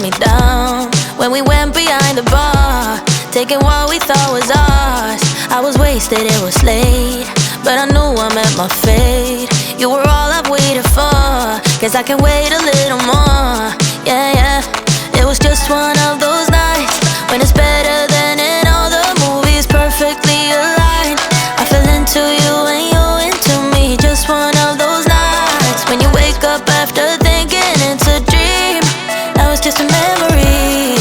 me down when we went behind the bar, taking what we thought was ours. I was wasted, it was late, but I knew I met my fate. You were all I've waited for, guess I can wait a little more. Yeah, yeah, it was just one of those nights when it's better than in all the movies, perfectly aligned. I fell into you and you into me. Just one of those nights when you wake up after thinking it's a dream. Now it's just a memory.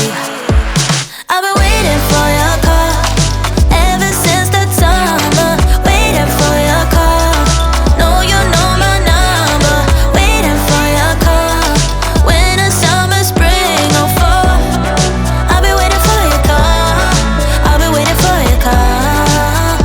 I've been waiting for your call ever since the summer, waiting for your call. No, you know my number, waiting for your call. Winter, summer, spring, or fall, I'll be waiting for your call. I'll be waiting for your call.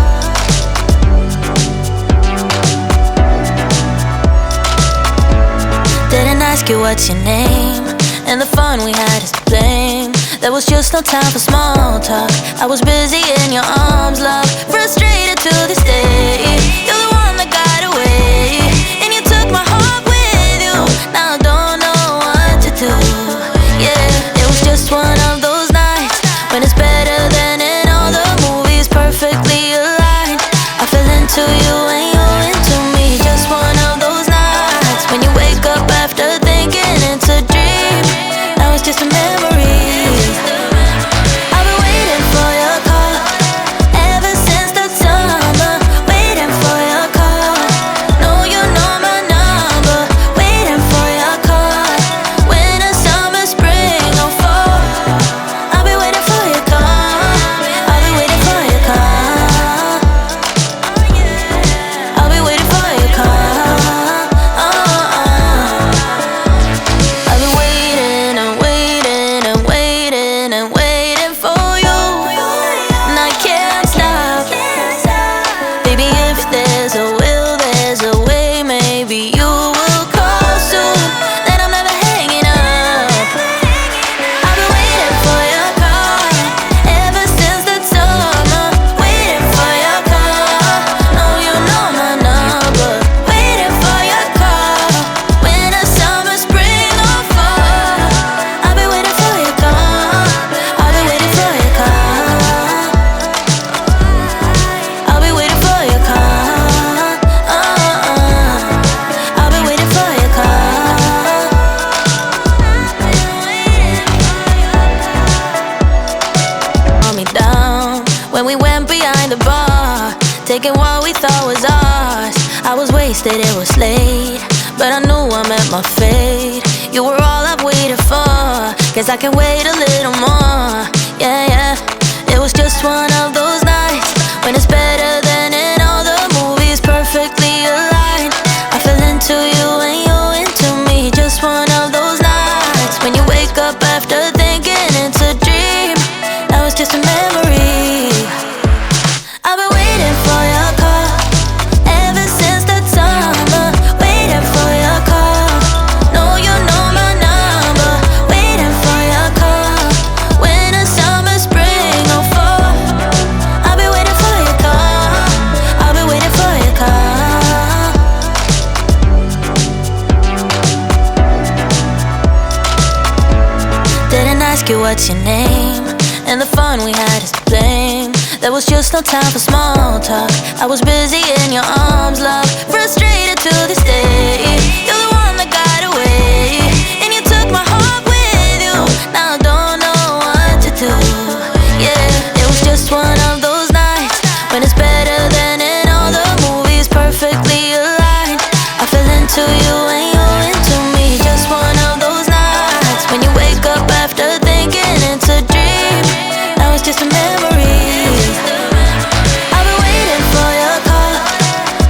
Didn't ask you what's your name, and the fun we had is to blame. There was just no time for small talk. I was busy in your arms, love, frustrated to this day. You're the one that got away, and you took my heart with you. Now I don't know what to do. Yeah, it was just one of those nights when it's better than in all the movies, perfectly aligned. I fell into you and you into me. Just one of those nights when you wake up after thinking it's a dream. Now it's just a memory. I've been waiting for your call ever since the summer, waiting for your call. No, you know my number, waiting for your call. Winter, summer, spring, or fall, I'll be waiting for your call. I'll be waiting for your call. I'll be waiting for your call. I've been waiting and waiting and waiting and waiting for you, and I can't stop. Baby, if there's a will, there's a way. Maybe you will call soon, then I'm never hanging up. I've been waiting for your call ever since the summer, waiting for your call. No, you know my number, waiting for your call. Winter, summer, spring, or fall, I'll be waiting for your call. I'll be waiting for your call. I'll be waiting for your call. I'll be waiting for your call. Calm me down when we went behind the bar, taking what we thought was ours. I was wasted, it was late, but I knew I met my fate. You were all I've waited for, guess I can wait a little more. Yeah, yeah, it was just one of those nights when it's better than in all the movies, perfectly aligned. I fell into you and you into me. Just one of those nights when you wake up after thinking it's a dream. Now it's just a memory. I've been waiting for your call ever since the summer, waiting for your call. No, you know my number, waiting for your call. Winter, summer, spring, or fall, I'll be waiting for your call. I'll be waiting for your call. Didn't ask you what's your name, and the fun we had is to blame. There was just no time for small talk. I was busy in your arms, love, frustrated to this day. You're the one that got away, and you took my heart with you. Now I don't know what to do. Yeah, it was just one of those nights when it's better than in all the movies, perfectly aligned. I fell into you and you into me. Just one of those nights when you wake up after thinking it's a dream. Now it's just a memory. I've been waiting for your call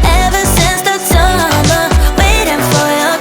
ever since the summer, waiting for your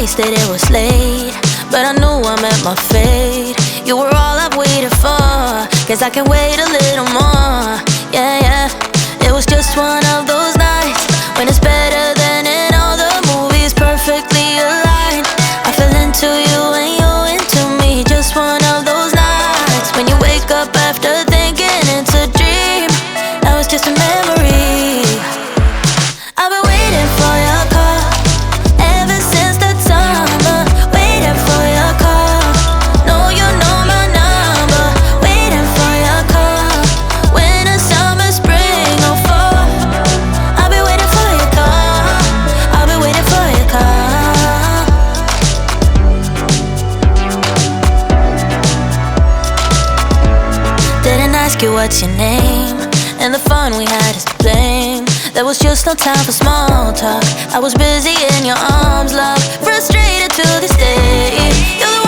wasted, it was late, but I knew I met my fate. You were all I've waited for, guess I can wait a little more. Yeah, yeah. It was just one of those nights when it's better than in all the movies, perfectly aligned. I fell into you and you into me. Just one of those nights when you wake up after thinking it's a dream. Now it's just a memory. I've been waiting for your call ever since the summer. Waiting for your call. Know you know my number. Waiting for your call. Winter, summer, spring, or fall. I'll be waiting for your call. I'll be waiting for your call. Didn't ask you what's your name, and the fun we had is to blame. There was just no time for small talk. I was busy in your arms, love. Frustrated to this day. You're the